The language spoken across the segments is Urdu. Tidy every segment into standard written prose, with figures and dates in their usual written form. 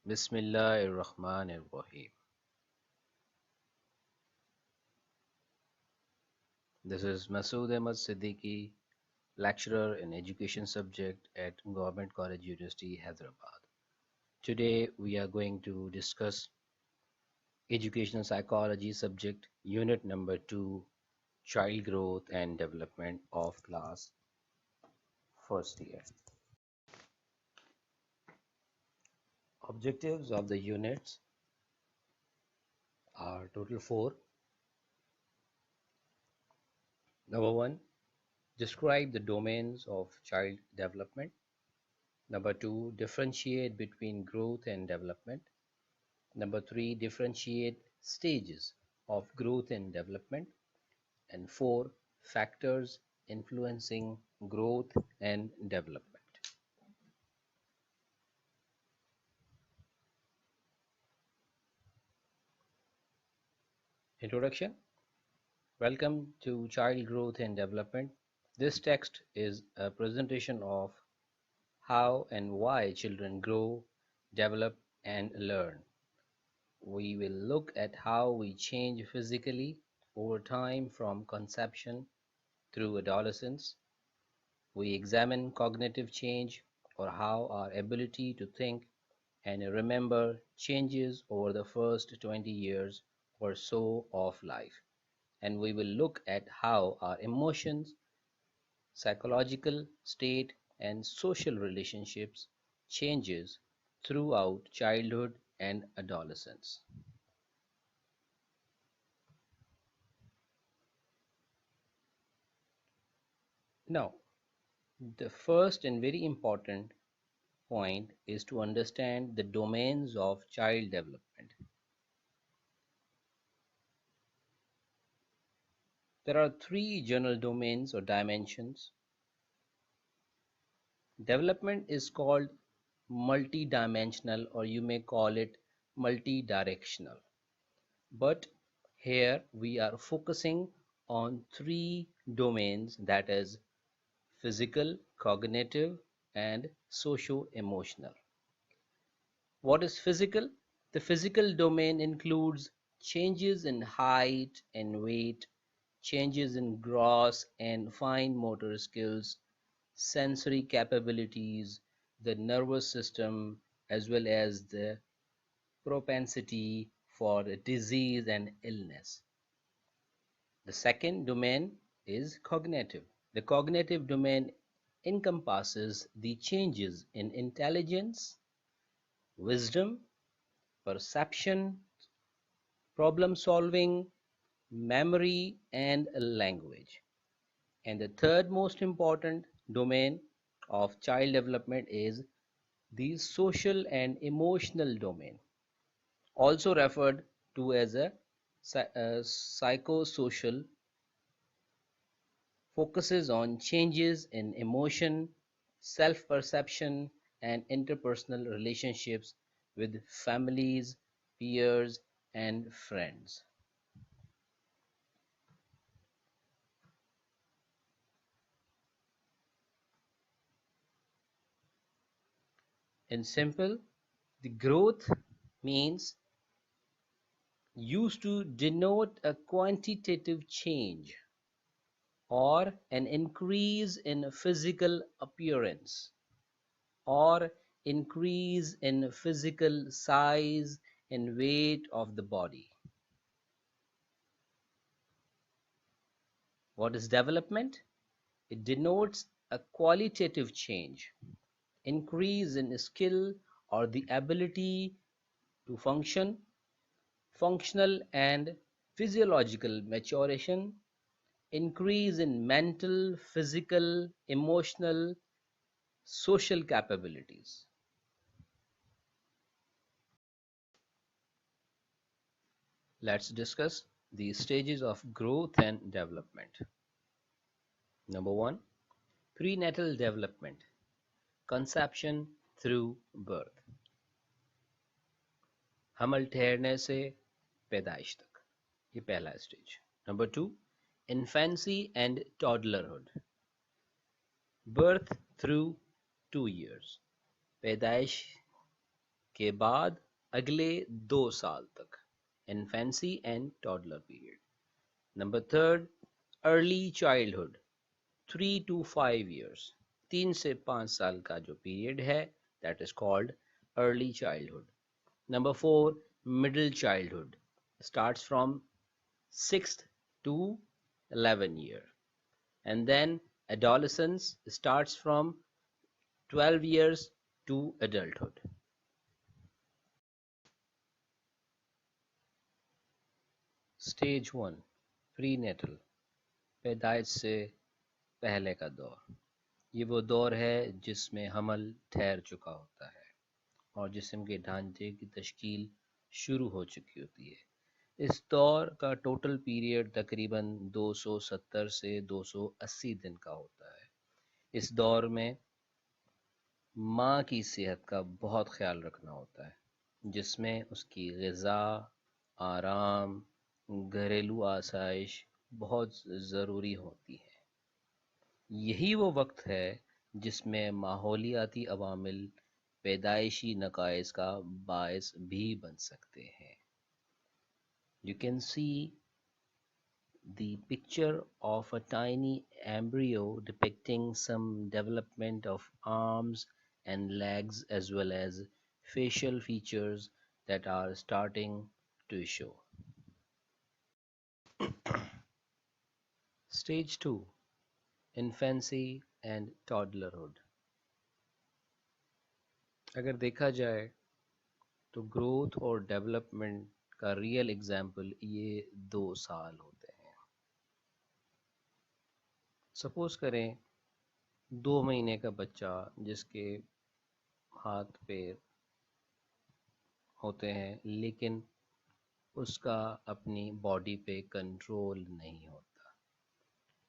Bismillahirrahmanirrahim. This is Masood Ahmad Siddiqui, lecturer in education subject at Government College University, Hyderabad. Today we are going to discuss educational psychology subject unit number 2, child growth and development of class first year. Objectives of the units are total 4. Number 1, describe the domains of child development. Number 2, differentiate between growth and development. Number 3, differentiate stages of growth and development. And 4, factors influencing growth and development. Introduction. Welcome to Child Growth and Development. This text is a presentation of how and why children grow, develop, and learn. We will look at how we change physically over time from conception through adolescence. We examine cognitive change, or how our ability to think and remember changes over the first 20 years or so of life. And we will look at how our emotions, psychological state, and social relationships changes throughout childhood and adolescence. Now, the first and very important point is to understand the domains of child development. There are three general domains or dimensions. Development is called multidimensional, or you may call it multidirectional. But here we are focusing on three domains, that is physical, cognitive, and socio-emotional. What is physical? The physical domain includes changes in height and weight, changes in gross and fine motor skills, sensory capabilities, the nervous system, as well as the propensity for disease and illness. The second domain is cognitive. The cognitive domain encompasses the changes in intelligence, wisdom, perception, problem solving, memory, and language. And the third most important domain of child development is the social and emotional domain, also referred to as a psychosocial, focuses on changes in emotion, self-perception, and interpersonal relationships with families, peers, and friends. In simple, the growth means used to denote a quantitative change or an increase in physical appearance or increase in physical size and weight of the body. What is development? It denotes a qualitative change, increase in skill or the ability to function, functional and physiological maturation, increase in mental, physical, emotional, social capabilities. Let's discuss the stages of growth and development. Number 1, prenatal development, conception through birth. حمل ٹھہرنے سے پیدائش تک، یہ پہلا stage. Number 2، infancy and toddlerhood, birth through 2 years, پیدائش کے بعد اگلے 2 سال تک infancy and toddler period. Number third early childhood 3 to 5 years 3 سے 5 سال کا جو پیریڈ ہے that is called early childhood. Number four middle childhood starts from 6 to 11 year and then adolescence starts from 12 years to adulthood. Stage 1 prenatal پیدائش سے پہلے کا دور. یہ وہ دور ہے جس میں حمل ٹھہر چکا ہوتا ہے اور جسم کے ڈھانچے کی تشکیل شروع ہو چکی ہوتی ہے. اس دور کا ٹوٹل پیریڈ تقریباً 270 سے 280 دن کا ہوتا ہے. اس دور میں ماں کی صحت کا بہت خیال رکھنا ہوتا ہے جس میں اس کی غذا، آرام، گھریلو آسائش بہت ضروری ہوتی ہے. یہی وہ وقت ہے جس میں ماحولیاتی عوامل پیدائشی نقائص کا باعث بھی بن سکتے ہیں. You can see the picture of a tiny embryo depicting some development of arms and legs as well as facial features that are starting to show. Stage 2 Infancy and Toddlerhood. اگر دیکھا جائے تو گروتھ اور ڈیولپمنٹ کا ریئل ایگزامپل یہ 2 سال ہوتے ہیں. سپوز کریں 2 مہینے کا بچہ جس کے ہاتھ پیر ہوتے ہیں لیکن اس کا اپنی باڈی پہ کنٹرول نہیں ہوتا.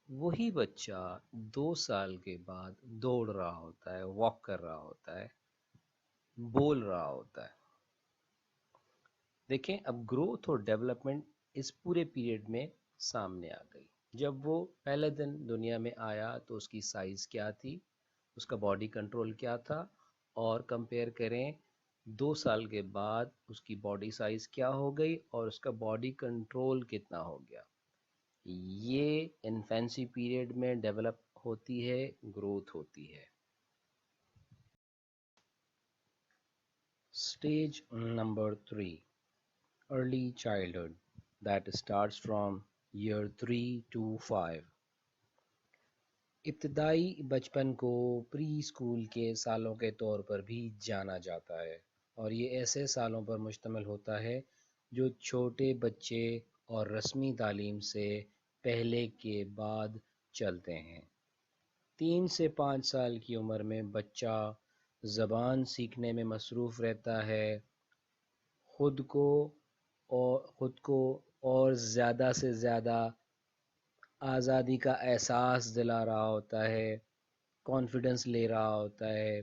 وہی بچہ 2 سال کے بعد دوڑ رہا ہوتا ہے، واک کر رہا ہوتا ہے، بول رہا ہوتا ہے. دیکھیں اب گروتھ اور ڈیولپمنٹ اس پورے پیریڈ میں سامنے آ گئی. جب وہ پہلے دن دنیا میں آیا تو اس کی سائز کیا تھی، اس کا باڈی کنٹرول کیا تھا، اور کمپیئر کریں 2 سال کے بعد اس کی باڈی سائز کیا ہو گئی اور اس کا باڈی کنٹرول کتنا ہو گیا. یہ انفینسی پیریڈ میں ڈیولپ ہوتی ہے، گروتھ ہوتی ہے. Stage number 3 early childhood that starts from year 3 to 5. ابتدائی بچپن کو پری اسکول کے سالوں کے طور پر بھی جانا جاتا ہے اور یہ ایسے سالوں پر مشتمل ہوتا ہے جو چھوٹے بچے اور رسمی تعلیم سے پہلے کے بعد چلتے ہیں. 3 سے 5 سال کی عمر میں بچہ زبان سیکھنے میں مصروف رہتا ہے، خود کو اور زیادہ سے زیادہ آزادی کا احساس دلا رہا ہوتا ہے، کانفیڈنس لے رہا ہوتا ہے،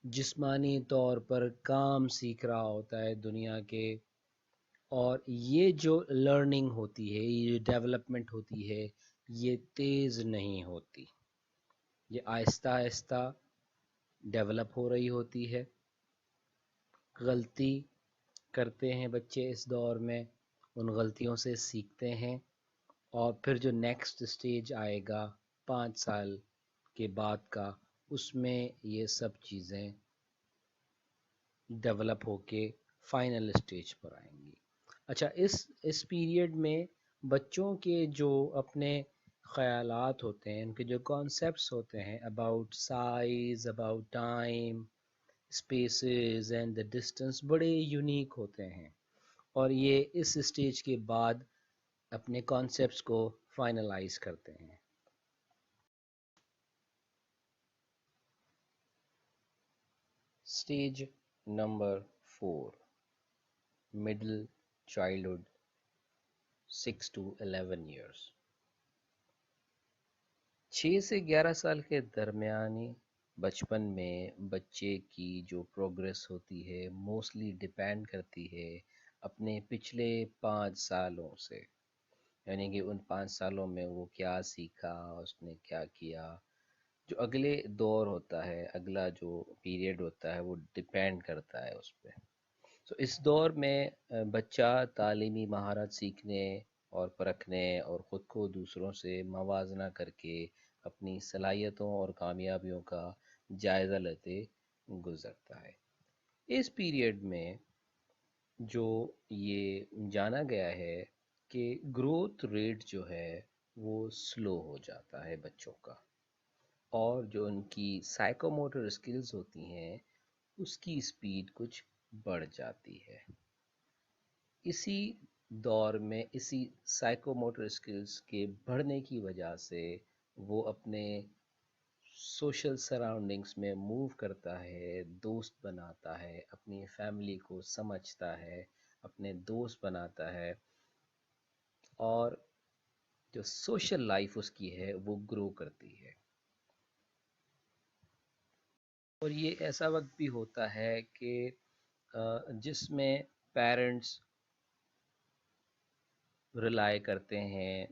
جسمانی طور پر کام سیکھ رہا ہوتا ہے دنیا کے. اور یہ جو لرننگ ہوتی ہے، یہ جو ڈیولپمنٹ ہوتی ہے، یہ تیز نہیں ہوتی، یہ آہستہ آہستہ ڈیولپ ہو رہی ہوتی ہے. غلطی کرتے ہیں بچے اس دور میں، ان غلطیوں سے سیکھتے ہیں اور پھر جو نیکسٹ اسٹیج آئے گا 5 سال کے بعد کا، اس میں یہ سب چیزیں ڈیولپ ہو کے فائنل اسٹیج پر آئیں گی. اچھا اس پیریڈ میں بچوں کے جو اپنے خیالات ہوتے ہیں، ان کے جو کانسیپٹس ہوتے ہیں about size, about time, spaces and the distance, بڑے یونیک ہوتے ہیں اور یہ اس اسٹیج کے بعد اپنے کانسیپٹس کو فائنلائز کرتے ہیں. Stage number 4 middle childhood 6 to 11 years. 6 سے 11 سال کے درمیانی بچپن میں بچے کی جو پروگریس ہوتی ہے موسٹلی ڈیپینڈ کرتی ہے اپنے پچھلے 5 سالوں سے. یعنی کہ ان 5 سالوں میں وہ کیا سیکھا، اس نے کیا کیا، جو اگلے دور ہوتا ہے، اگلا جو پیریڈ ہوتا ہے وہ ڈپینڈ کرتا ہے اس پہ. تو اس دور میں بچہ تعلیمی مہارت سیکھنے اور پرکھنے اور خود کو دوسروں سے موازنہ کر کے اپنی صلاحیتوں اور کامیابیوں کا جائزہ لیتے گزرتا ہے. اس پیریڈ میں جو یہ جانا گیا ہے کہ گروتھ ریٹ جو ہے وہ سلو ہو جاتا ہے بچوں کا، اور جو ان کی سائیکوموٹر اسکلز ہوتی ہیں اس کی اسپیڈ کچھ بڑھ جاتی ہے. اسی دور میں اسی سائیکوموٹر اسکلز کے بڑھنے کی وجہ سے وہ اپنے سوشل سراؤنڈنگس میں موو کرتا ہے، دوست بناتا ہے، اپنی فیملی کو سمجھتا ہے، اپنے دوست بناتا ہے، اور جو سوشل لائف اس کی ہے وہ گرو کرتی ہے. اور یہ ایسا وقت بھی ہوتا ہے کہ جس میں پیرنٹس ریلائی کرتے ہیں،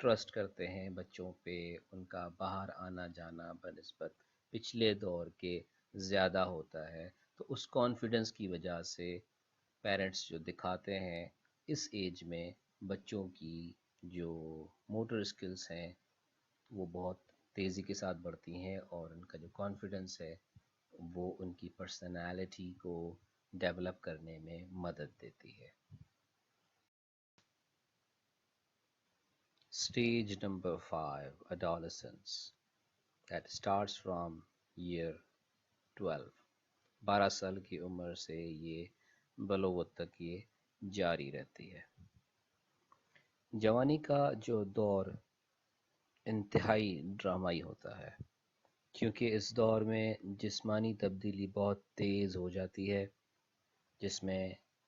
ٹرسٹ کرتے ہیں بچوں پہ، ان کا باہر آنا جانا بنسبت پچھلے دور کے زیادہ ہوتا ہے. تو اس کانفیڈنس کی وجہ سے پیرنٹس جو دکھاتے ہیں اس ایج میں بچوں کی جو موٹر اسکلز ہیں وہ بہت تیزی کے ساتھ بڑھتی ہیں، اور ان کا جو کانفیڈنس ہے وہ ان کی پرسنالٹی کو ڈیولپ کرنے میں مدد دیتی ہے. Stage number 5, adolescence, that starts from year 12. 12 سال کی عمر سے یہ بلوغت تک یہ جاری رہتی ہے. جوانی کا جو دور انتہائی ڈرامائی ہوتا ہے، کیونکہ اس دور میں جسمانی تبدیلی بہت تیز ہو جاتی ہے، جس میں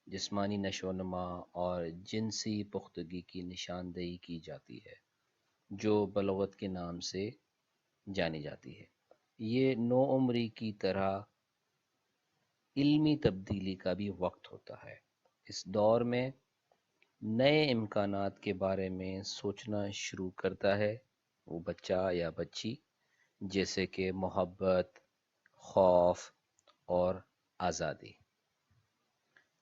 جسمانی نشو و نما اور جنسی پختگی کی نشاندہی کی جاتی ہے، جو بلوغت کے نام سے جانی جاتی ہے. یہ نو عمری کی طرح علمی تبدیلی کا بھی وقت ہوتا ہے. اس دور میں نئے امکانات کے بارے میں سوچنا شروع کرتا ہے وہ بچہ یا بچی، جیسے کہ محبت، خوف اور آزادی.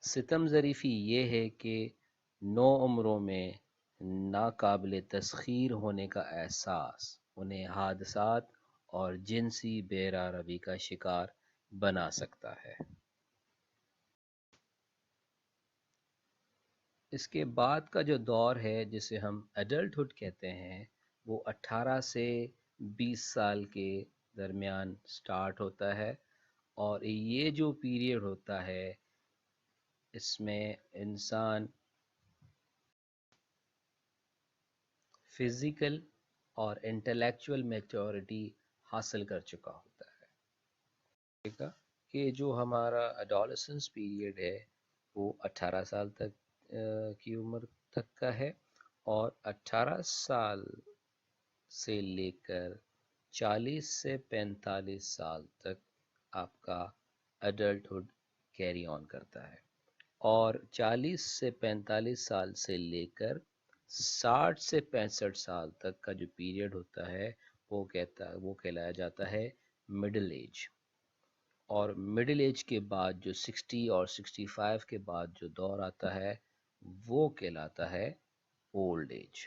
ستم ظریفی یہ ہے کہ نو عمروں میں ناقابل تسخیر ہونے کا احساس انہیں حادثات اور جنسی بے روی کا شکار بنا سکتا ہے. اس کے بعد کا جو دور ہے جسے ہم ایڈلٹہڈ کہتے ہیں وہ 18 سے 20 سال کے درمیان سٹارٹ ہوتا ہے، اور یہ جو پیریڈ ہوتا ہے اس میں انسان فزیکل اور انٹلیکچول میچورٹی حاصل کر چکا ہوتا ہے. کہ جو ہمارا ایڈولسنس پیریڈ ہے وہ 18 سال تک کی عمر تک کا ہے، اور 18 سال سے لے کر 40 سے 45 سال تک آپ کا ایڈلٹہڈ کیری آن کرتا ہے، اور 40 سے 45 سال سے لے کر 60 سے 65 سال تک کا جو پیریڈ ہوتا ہے وہ کہلایا جاتا ہے مڈل ایج. اور مڈل ایج کے بعد جو 60 اور 65 کے بعد جو دور آتا ہے وہ کہلاتا ہے اولڈ ایج.